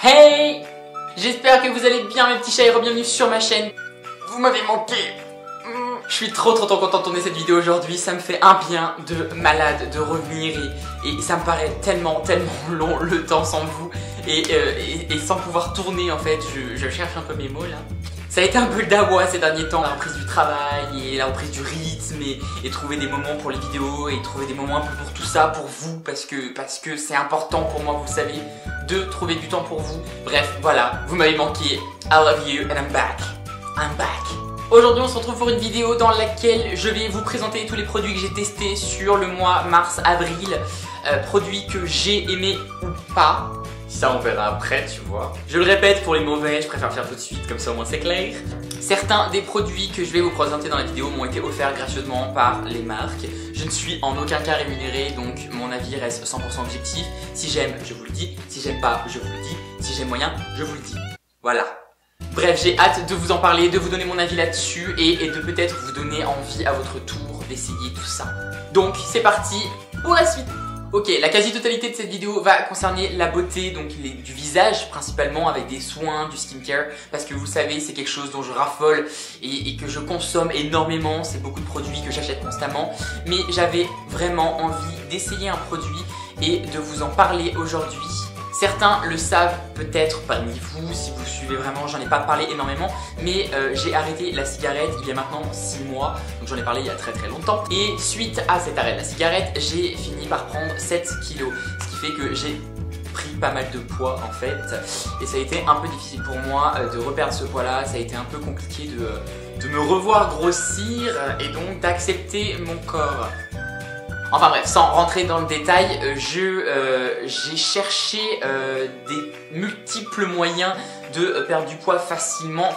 Hey! J'espère que vous allez bien mes petits chats et bienvenue sur ma chaîne. Vous m'avez manqué. Je suis trop content de tourner cette vidéo aujourd'hui. Ça me fait un bien de malade de revenir et ça me paraît tellement long le temps sans vous et sans pouvoir tourner en fait. Je cherche un peu mes mots là. Ça a été un peu le dawa ces derniers temps, la reprise du travail et la reprise du rythme et trouver des moments pour les vidéos et trouver des moments un peu pour tout ça, pour vous, parce que c'est important pour moi, vous le savez, de trouver du temps pour vous. Bref, voilà, vous m'avez manqué, I love you and I'm back. Aujourd'hui on se retrouve pour une vidéo dans laquelle je vais vous présenter tous les produits que j'ai testés sur le mois mars-avril, produits que j'ai aimés ou pas. Ça on verra après, tu vois. Je le répète, pour les mauvais, je préfère faire tout de suite, comme ça au moins c'est clair. Certains des produits que je vais vous présenter dans la vidéo m'ont été offerts gracieusement par les marques. Je ne suis en aucun cas rémunéré, donc mon avis reste 100% objectif. Si j'aime, je vous le dis. Si j'aime pas, je vous le dis. Si j'aime moyen, je vous le dis. Voilà. Bref, j'ai hâte de vous en parler, de vous donner mon avis là-dessus et de peut-être vous donner envie à votre tour d'essayer tout ça. Donc c'est parti pour la suite. Ok, la quasi-totalité de cette vidéo va concerner la beauté, donc du visage principalement, avec des soins, du skincare, parce que vous savez, c'est quelque chose dont je raffole et que je consomme énormément, c'est beaucoup de produits que j'achète constamment, mais j'avais vraiment envie d'essayer un produit et de vous en parler aujourd'hui. Certains le savent peut-être parmi vous, si vous suivez vraiment, j'en ai pas parlé énormément, mais j'ai arrêté la cigarette il y a maintenant 6 mois, donc j'en ai parlé il y a très longtemps. Et suite à cet arrêt de la cigarette, j'ai fini par prendre 7 kilos, ce qui fait que j'ai pris pas mal de poids en fait. Et ça a été un peu difficile pour moi de reperdre ce poids là, ça a été un peu compliqué de me revoir grossir et donc d'accepter mon corps. Enfin bref, sans rentrer dans le détail, j'ai cherché des multiples moyens de perdre du poids facilement,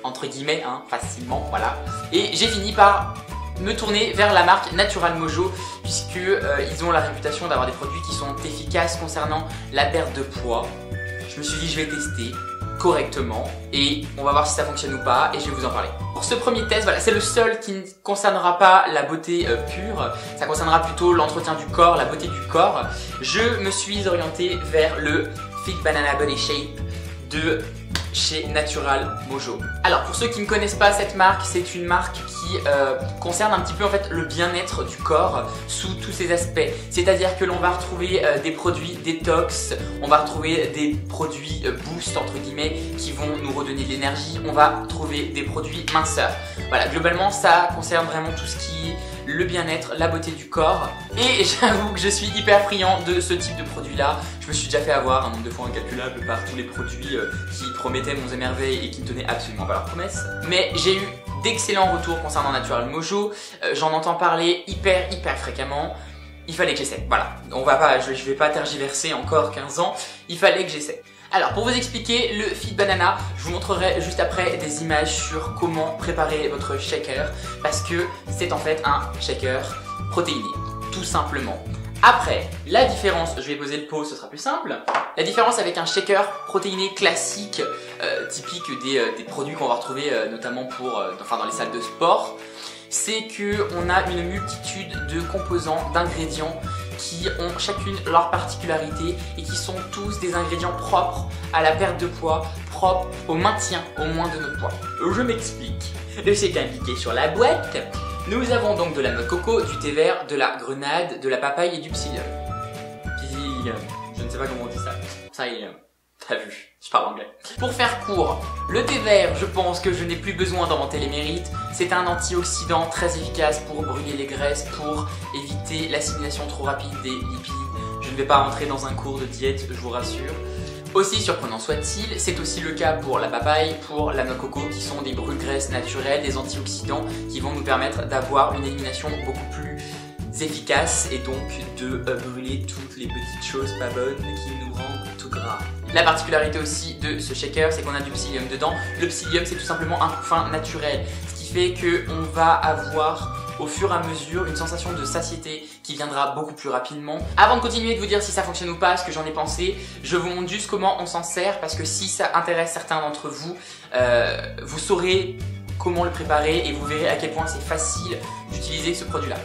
entre guillemets, hein, facilement, voilà. Et j'ai fini par me tourner vers la marque Natural Mojo, puisque ils ont la réputation d'avoir des produits qui sont efficaces concernant la perte de poids. Je me suis dit je vais tester correctement et on va voir si ça fonctionne ou pas et je vais vous en parler. Pour ce premier test, voilà, c'est le seul qui ne concernera pas la beauté pure, ça concernera plutôt l'entretien du corps, la beauté du corps. Je me suis orienté vers le Fit Banana Body Shape de chez Natural Mojo. Alors pour ceux qui ne connaissent pas cette marque, c'est une marque qui concerne un petit peu en fait le bien-être du corps sous tous ses aspects. C'est-à-dire que l'on va retrouver des produits détox, on va retrouver des produits boost entre guillemets qui vont nous redonner de l'énergie, on va trouver des produits minceurs. Voilà, globalement ça concerne vraiment tout ce qui est le bien-être, la beauté du corps. Et j'avoue que je suis hyper friand de ce type de produit là. Je me suis déjà fait avoir un nombre de fois incalculable par tous les produits qui promettaient monts et merveilles et qui ne tenaient absolument pas leurs promesses. Mais j'ai eu d'excellents retours concernant Natural Mojo. J'en entends parler hyper fréquemment. Il fallait que j'essaie, voilà. Je vais pas tergiverser encore 15 ans. Il fallait que j'essaie. Alors pour vous expliquer le Fit Banana, je vous montrerai juste après des images sur comment préparer votre shaker parce que c'est en fait un shaker protéiné, tout simplement. Après, la différence, je vais poser le pot, ce sera plus simple. La différence avec un shaker protéiné classique, typique des produits qu'on va retrouver notamment dans les salles de sport, c'est qu'on a une multitude de composants, d'ingrédients qui ont chacune leur particularité et qui sont tous des ingrédients propres à la perte de poids, propres au maintien au moins de notre poids. Je m'explique. C'est indiqué sur la boîte. Nous avons donc de la noix de coco, du thé vert, de la grenade, de la papaye et du psyllium. Psyllium, je ne sais pas comment on dit ça. Ça y est, t'as vu, je parle anglais. Pour faire court, le thé vert, je pense que je n'ai plus besoin d'en vanter les mérites. C'est un antioxydant très efficace pour brûler les graisses, pour éviter l'assimilation trop rapide des lipides. Je ne vais pas rentrer dans un cours de diète, je vous rassure. Aussi surprenant soit-il, c'est aussi le cas pour la papaye, pour la noix de coco, qui sont des brûle-graisses naturelles, des antioxydants qui vont nous permettre d'avoir une élimination beaucoup plus efficace et donc de brûler toutes les petites choses pas bonnes qui nous rendent tout gras. La particularité aussi de ce shaker, c'est qu'on a du psyllium dedans. Le psyllium, c'est tout simplement un couffin naturel, ce qui fait qu'on va avoir au fur et à mesure une sensation de satiété qui viendra beaucoup plus rapidement. Avant de continuer de vous dire si ça fonctionne ou pas, ce que j'en ai pensé, je vous montre juste comment on s'en sert parce que si ça intéresse certains d'entre vous, vous saurez comment le préparer et vous verrez à quel point c'est facile d'utiliser ce produit-là.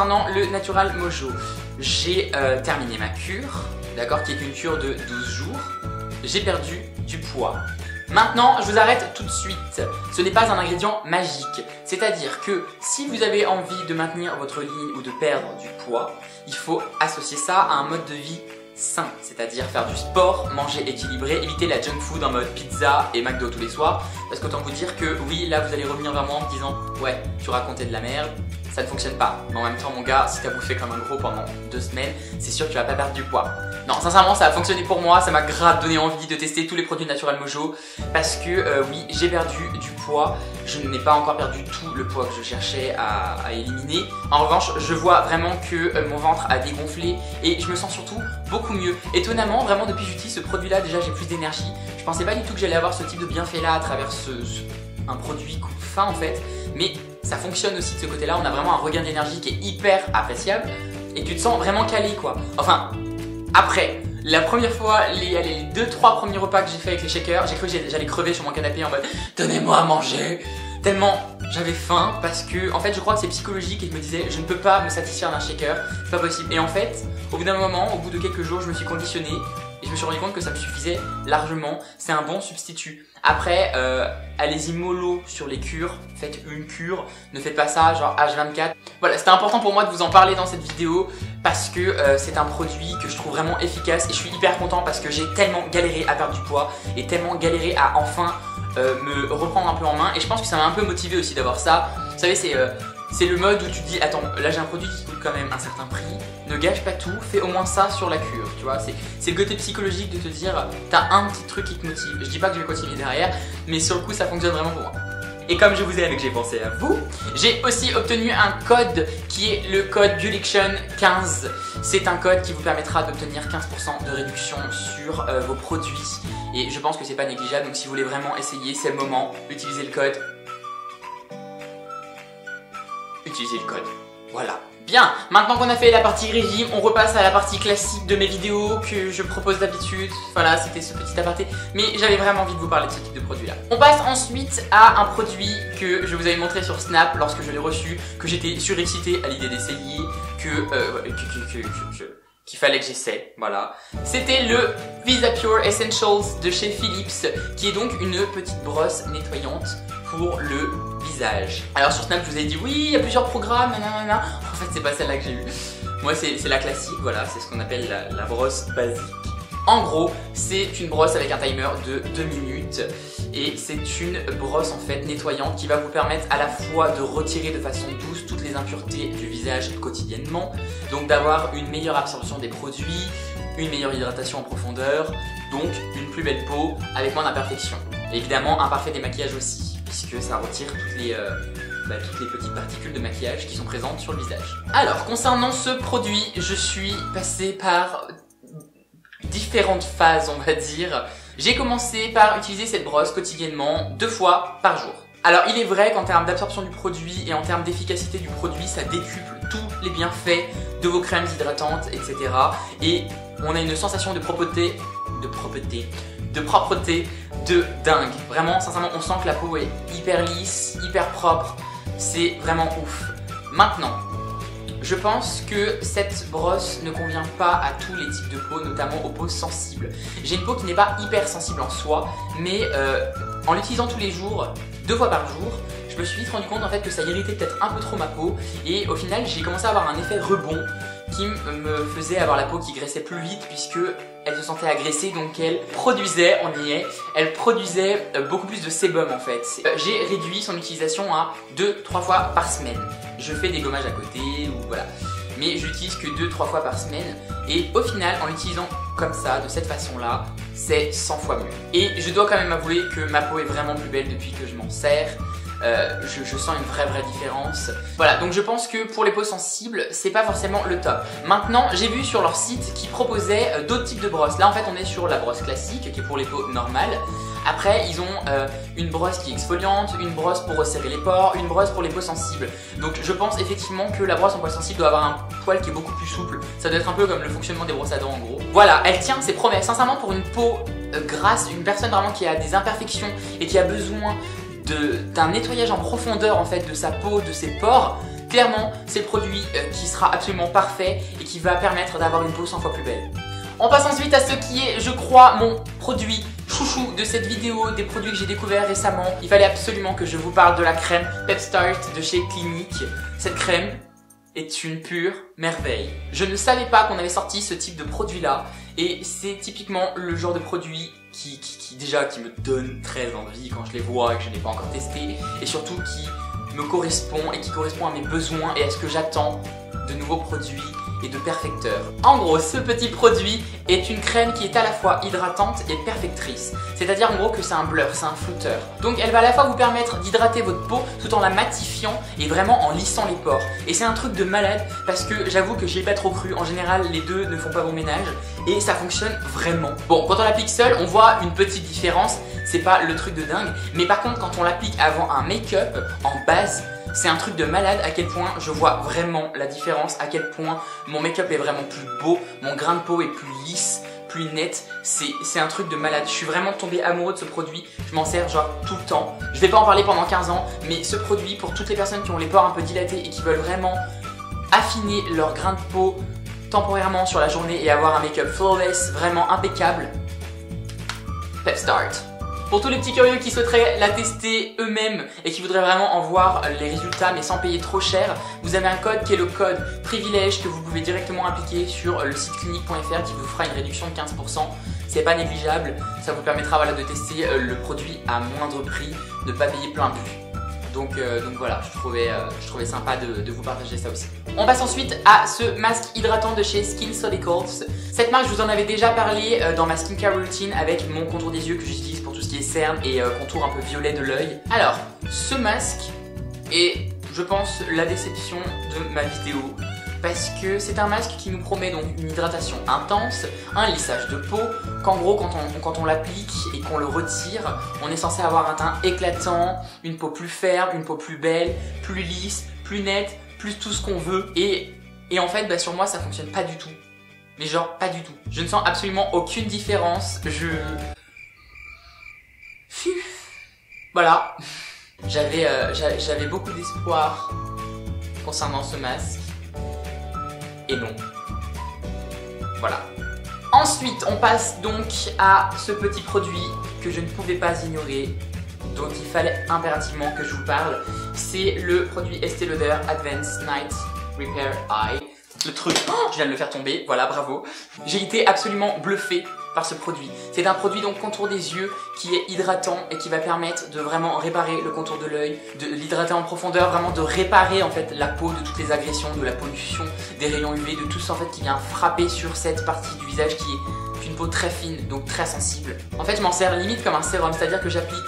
concernant le Natural Mojo, j'ai terminé ma cure, d'accord, qui est une cure de 12 jours. J'ai perdu du poids. Maintenant, je vous arrête tout de suite. Ce n'est pas un ingrédient magique. C'est-à-dire que si vous avez envie de maintenir votre ligne ou de perdre du poids, il faut associer ça à un mode de vie sain. C'est-à-dire faire du sport, manger équilibré, éviter la junk food en mode pizza et McDo tous les soirs. Parce qu'autant vous dire que oui, là vous allez revenir vers moi en me disant « Ouais, tu racontais de la merde ». Ça ne fonctionne pas. Mais en même temps, mon gars, si t'as bouffé comme un gros pendant 2 semaines, c'est sûr que tu vas pas perdre du poids. Non, sincèrement, ça a fonctionné pour moi. Ça m'a grave donné envie de tester tous les produits Natural Mojo. Parce que oui, j'ai perdu du poids. Je n'ai pas encore perdu tout le poids que je cherchais à éliminer. En revanche, je vois vraiment que mon ventre a dégonflé et je me sens surtout beaucoup mieux. Étonnamment, vraiment, depuis que j'utilise ce produit-là, déjà, j'ai plus d'énergie. Je pensais pas du tout que j'allais avoir ce type de bienfait-là à travers un produit coupe faim en fait. Mais ça fonctionne aussi de ce côté-là, on a vraiment un regain d'énergie qui est hyper appréciable et tu te sens vraiment calé quoi. Enfin, après, la première fois, les 2-3 premiers repas que j'ai fait avec les shakers, j'ai cru que j'allais crever sur mon canapé en mode « Donnez-moi à manger !» Tellement j'avais faim parce que en fait je crois que c'est psychologique et je me disais je ne peux pas me satisfaire d'un shaker, c'est pas possible. Et en fait, au bout d'un moment, au bout de quelques jours, je me suis conditionné et je me suis rendu compte que ça me suffisait largement. C'est un bon substitut. Après, allez-y mollo sur les cures, faites une cure, ne faites pas ça genre H24. Voilà, c'était important pour moi de vous en parler dans cette vidéo parce que c'est un produit que je trouve vraiment efficace et je suis hyper content parce que j'ai tellement galéré à perdre du poids et tellement galéré à enfin me reprendre un peu en main et je pense que ça m'a un peu motivé aussi d'avoir ça. Vous savez, c'est le mode où tu te dis attends, là j'ai un produit qui coûte quand même un certain prix, ne gâche pas tout, fais au moins ça sur la cure, tu vois. C'est le côté psychologique de te dire t'as un petit truc qui te motive. Je dis pas que je vais continuer derrière, mais sur le coup ça fonctionne vraiment pour moi. Et comme je vous ai avec j'ai pensé à vous, j'ai aussi obtenu un code qui est le code Buliction15. C'est un code qui vous permettra d'obtenir 15% de réduction sur vos produits. Et je pense que c'est pas négligeable, donc si vous voulez vraiment essayer, c'est le moment, utilisez le code. Utilisez le code. Voilà. Bien, maintenant qu'on a fait la partie régime, on repasse à la partie classique de mes vidéos que je propose d'habitude. Voilà, c'était ce petit aparté, mais j'avais vraiment envie de vous parler de ce type de produit là. On passe ensuite à un produit que je vous avais montré sur Snap lorsque je l'ai reçu, que j'étais surexcité à l'idée d'essayer, qu'il fallait que j'essaie, voilà. C'était le VisaPure Essentials de chez Philips, qui est donc une petite brosse nettoyante pour le visage. Alors sur Snap je vous ai dit oui, il y a plusieurs programmes, nanana. En fait c'est pas celle-là que j'ai eue. Moi c'est la classique, voilà, c'est ce qu'on appelle la brosse basique. En gros, c'est une brosse avec un timer de 2 minutes et c'est une brosse en fait nettoyante qui va vous permettre à la fois de retirer de façon douce toutes les impuretés du visage quotidiennement, donc d'avoir une meilleure absorption des produits, une meilleure hydratation en profondeur, donc une plus belle peau avec moins d'imperfections. Évidemment un parfait démaquillage aussi, puisque ça retire toutes les petites particules de maquillage qui sont présentes sur le visage. Alors concernant ce produit, je suis passée par différentes phases on va dire. J'ai commencé par utiliser cette brosse quotidiennement 2 fois par jour. Alors il est vrai qu'en termes d'absorption du produit et en termes d'efficacité du produit, ça décuple tous les bienfaits de vos crèmes hydratantes, etc. Et on a une sensation de propreté de dingue. Vraiment, sincèrement, on sent que la peau est hyper lisse, hyper propre. C'est vraiment ouf. Maintenant, je pense que cette brosse ne convient pas à tous les types de peau, notamment aux peaux sensibles. J'ai une peau qui n'est pas hyper sensible en soi, mais en l'utilisant tous les jours, 2 fois par jour, je me suis vite rendu compte en fait que ça irritait peut-être un peu trop ma peau et au final j'ai commencé à avoir un effet rebond qui me faisait avoir la peau qui graissait plus vite puisque elle se sentait agressée, donc elle produisait, on y est, elle produisait beaucoup plus de sébum en fait. J'ai réduit son utilisation à 2-3 fois par semaine. Je fais des gommages à côté ou voilà, mais j'utilise que 2-3 fois par semaine et au final en l'utilisant comme ça, de cette façon là, c'est 100 fois mieux. Et je dois quand même avouer que ma peau est vraiment plus belle depuis que je m'en sers. Je sens une vraie différence. Voilà, donc je pense que pour les peaux sensibles, c'est pas forcément le top. Maintenant, j'ai vu sur leur site qu'ils proposaient d'autres types de brosses. Là, en fait, on est sur la brosse classique, qui est pour les peaux normales. Après, ils ont une brosse qui est exfoliante, une brosse pour resserrer les pores, une brosse pour les peaux sensibles. Donc je pense effectivement que la brosse en poil sensible doit avoir un poil qui est beaucoup plus souple. Ça doit être un peu comme le fonctionnement des brosses à dents en gros. Voilà, elle tient ses promesses. Sincèrement, pour une peau grasse, une personne vraiment qui a des imperfections et qui a besoin d'un nettoyage en profondeur en fait de sa peau, de ses pores, Clairement, c'est le produit qui sera absolument parfait et qui va permettre d'avoir une peau 100 fois plus belle. On passe ensuite à ce qui est, je crois, mon produit chouchou de cette vidéo, des produits que j'ai découverts récemment. Il fallait absolument que je vous parle de la crème Pep Start de chez Clinique. Cette crème est une pure merveille. Je ne savais pas qu'on avait sorti ce type de produit là et c'est typiquement le genre de produit qui me donne très envie quand je les vois et que je n'ai pas encore testé et surtout qui me correspond et qui correspond à mes besoins et à ce que j'attends de nouveaux produits et de perfecteurs. En gros, ce petit produit est une crème qui est à la fois hydratante et perfectrice. C'est-à-dire en gros que c'est un blur, c'est un flouteur. Donc elle va à la fois vous permettre d'hydrater votre peau tout en la matifiant et vraiment en lissant les pores. Et c'est un truc de malade parce que j'avoue que j'y ai pas trop cru. En général, les deux ne font pas bon ménage et ça fonctionne vraiment. Bon, quand on l'applique seul, on voit une petite différence. C'est pas le truc de dingue. Mais par contre, quand on l'applique avant un make-up en base, c'est un truc de malade à quel point je vois vraiment la différence, à quel point mon make-up est vraiment plus beau, mon grain de peau est plus lisse, plus net, c'est un truc de malade. Je suis vraiment tombée amoureux de ce produit, je m'en sers genre tout le temps. Je vais pas en parler pendant 15 ans, mais ce produit pour toutes les personnes qui ont les pores un peu dilatés et qui veulent vraiment affiner leur grain de peau temporairement sur la journée et avoir un make-up flawless, vraiment impeccable, Pep Start. Pour tous les petits curieux qui souhaiteraient la tester eux-mêmes et qui voudraient vraiment en voir les résultats mais sans payer trop cher, vous avez un code qui est le code privilège que vous pouvez directement appliquer sur le site clinique.fr qui vous fera une réduction de 15%. C'est pas négligeable, ça vous permettra voilà, de tester le produit à moindre prix, de ne pas payer plein but. Donc voilà, je trouvais sympa de vous partager ça aussi. On passe ensuite à ce masque hydratant de chez SkinCeuticals. Cette marque, je vous en avais déjà parlé dans ma skincare routine avec mon contour des yeux que j'utilise pour tout ce qui est cerne et contour un peu violet de l'œil. Alors, ce masque est, je pense, la déception de ma vidéo. Parce que c'est un masque qui nous promet donc une hydratation intense, un lissage de peau, qu'en gros quand on l'applique et qu'on le retire, on est censé avoir un teint éclatant, une peau plus ferme, une peau plus belle, plus lisse, plus nette, plus tout ce qu'on veut. Et en fait bah, sur moi ça fonctionne pas du tout. Mais genre pas du tout. Je ne sens absolument aucune différence. Voilà. J'avais beaucoup d'espoir concernant ce masque. Et non. Voilà. Ensuite, on passe donc à ce petit produit que je ne pouvais pas ignorer, dont il fallait impérativement que je vous parle. C'est le produit Estée Lauder Advanced Night Repair Eye. Le truc, je viens de le faire tomber, voilà, bravo. J'ai été absolument bluffé par ce produit. C'est un produit donc contour des yeux qui est hydratant et qui va permettre de vraiment réparer le contour de l'œil, de l'hydrater en profondeur, vraiment de réparer en fait la peau de toutes les agressions, de la pollution, des rayons UV, de tout ça en fait qui vient frapper sur cette partie du visage qui est une peau très fine, donc très sensible. En fait je m'en sers limite comme un sérum, c'est-à-dire que j'applique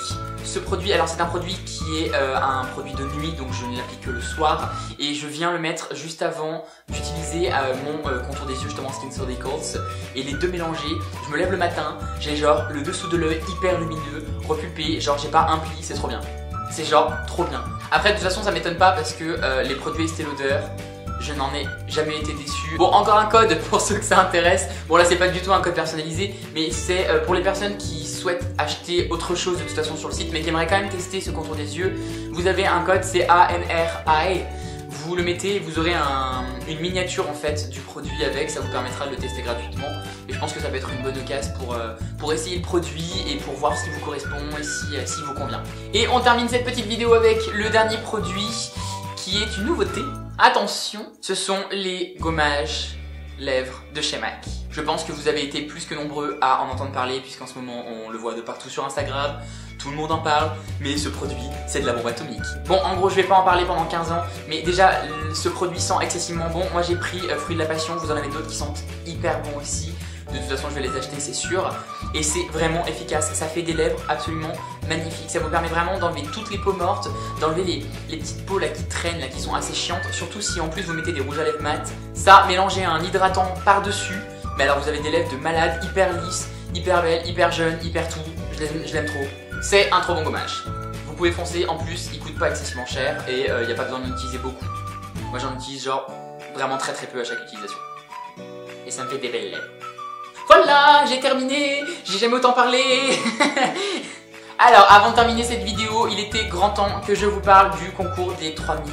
ce produit, alors c'est un produit qui est un produit de nuit, donc je ne l'applique que le soir et je viens le mettre juste avant d'utiliser mon contour des yeux justement SkinCeuticals et les deux mélangés. Je me lève le matin, j'ai genre le dessous de l'œil hyper lumineux, repulpé, genre j'ai pas un pli, c'est trop bien. C'est genre trop bien. Après de toute façon ça m'étonne pas parce que les produits Estée Lauder, je n'en ai jamais été déçu. Bon, encore un code pour ceux que ça intéresse. Bon là c'est pas du tout un code personnalisé, mais c'est pour les personnes qui souhaitent acheter autre chose de toute façon sur le site mais qui aimeraient quand même tester ce contour des yeux. Vous avez un code, c'est ANRI. Vous le mettez et vous aurez une miniature en fait du produit avec, ça vous permettra de le tester gratuitement. Et je pense que ça peut être une bonne occasion pour essayer le produit et pour voir ce qui vous correspond et s'il vous convient. Et on termine cette petite vidéo avec le dernier produit qui est une nouveauté. Attention, ce sont les gommages lèvres de chez MAC. Je pense que vous avez été plus que nombreux à en entendre parler puisqu'en ce moment on le voit de partout sur Instagram, tout le monde en parle, mais ce produit c'est de la bombe atomique. Bon en gros je vais pas en parler pendant 15 ans, mais déjà ce produit sent excessivement bon. Moi j'ai pris Fruit de la Passion, vous en avez d'autres qui sentent hyper bons aussi. De toute façon je vais les acheter c'est sûr. Et c'est vraiment efficace, ça fait des lèvres absolument magnifiques. Ça vous permet vraiment d'enlever toutes les peaux mortes, d'enlever les petites peaux là qui traînent, là qui sont assez chiantes. Surtout si en plus vous mettez des rouges à lèvres mat. Ça mélangé à un hydratant par dessus, mais alors vous avez des lèvres de malade, hyper lisses, hyper belles, hyper jeunes, hyper tout. Je l'aime trop. C'est un trop bon gommage. Vous pouvez foncer, en plus il coûte pas excessivement cher et il n'y a pas besoin d'en utiliser beaucoup. Moi j'en utilise genre vraiment très peu à chaque utilisation. Et ça me fait des belles lèvres. Voilà, j'ai terminé, j'ai jamais autant parlé. Alors, avant de terminer cette vidéo, il était grand temps que je vous parle du concours des 3000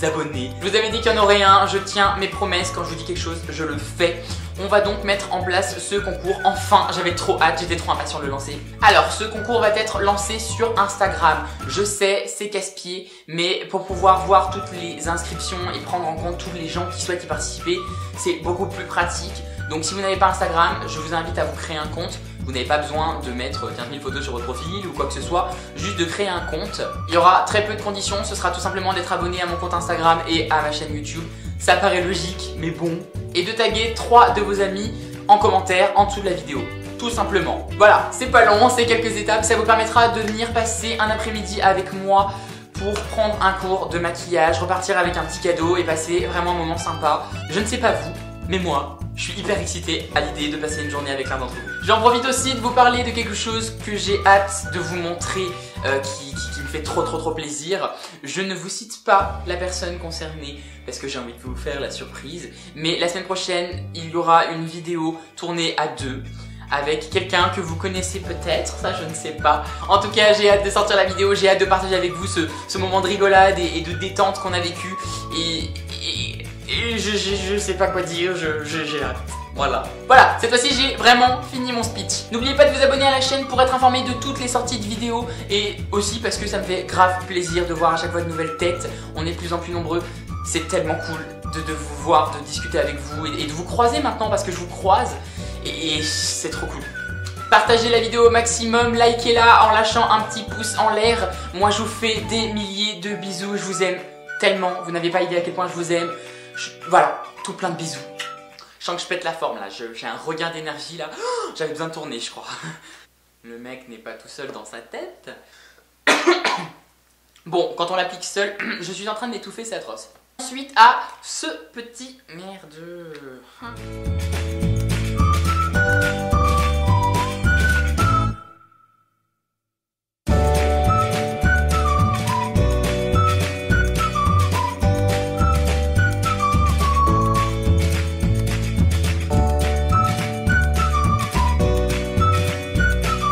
abonnés. Je vous avais dit qu'il y en aurait un, je tiens mes promesses, quand je vous dis quelque chose, je le fais. On va donc mettre en place ce concours. Enfin, j'avais trop hâte, j'étais trop impatient de le lancer. Alors, ce concours va être lancé sur Instagram. Je sais, c'est casse-pied, mais pour pouvoir voir toutes les inscriptions et prendre en compte tous les gens qui souhaitent y participer, c'est beaucoup plus pratique. Donc si vous n'avez pas Instagram, je vous invite à vous créer un compte. Vous n'avez pas besoin de mettre 15 000 photos sur votre profil ou quoi que ce soit, juste de créer un compte. Il y aura très peu de conditions, ce sera tout simplement d'être abonné à mon compte Instagram et à ma chaîne YouTube. Ça paraît logique, mais bon. Et de taguer 3 de vos amis en commentaire en dessous de la vidéo. Tout simplement. Voilà, c'est pas long, c'est quelques étapes. Ça vous permettra de venir passer un après-midi avec moi pour prendre un cours de maquillage, repartir avec un petit cadeau et passer vraiment un moment sympa. Je ne sais pas vous, mais moi, je suis hyper excitée à l'idée de passer une journée avec l'un d'entre vous. J'en profite aussi de vous parler de quelque chose que j'ai hâte de vous montrer, qui me fait trop plaisir. Je ne vous cite pas la personne concernée parce que j'ai envie de vous faire la surprise. Mais la semaine prochaine, il y aura une vidéo tournée à 2 avec quelqu'un que vous connaissez peut-être, ça je ne sais pas. En tout cas, j'ai hâte de sortir la vidéo, j'ai hâte de partager avec vous ce moment de rigolade et de détente qu'on a vécu. Et je sais pas quoi dire, j'ai hâte. Voilà, cette fois-ci j'ai vraiment fini mon speech. N'oubliez pas de vous abonner à la chaîne pour être informé de toutes les sorties de vidéos. Et aussi parce que ça me fait grave plaisir de voir à chaque fois de nouvelles têtes. On est de plus en plus nombreux, c'est tellement cool de vous voir, de discuter avec vous et de vous croiser maintenant parce que je vous croise. Et c'est trop cool. Partagez la vidéo au maximum, likez-la en lâchant un petit pouce en l'air. Moi je vous fais des milliers de bisous, je vous aime tellement, vous n'avez pas idée à quel point je vous aime. Voilà, tout plein de bisous. Je sens que je pète la forme là, j'ai un regain d'énergie là. Oh, j'avais besoin de tourner je crois. Le mec n'est pas tout seul dans sa tête. Bon, quand on l'applique seul, je suis en train d'étouffer, c'est atroce. Ensuite à ce petit merde.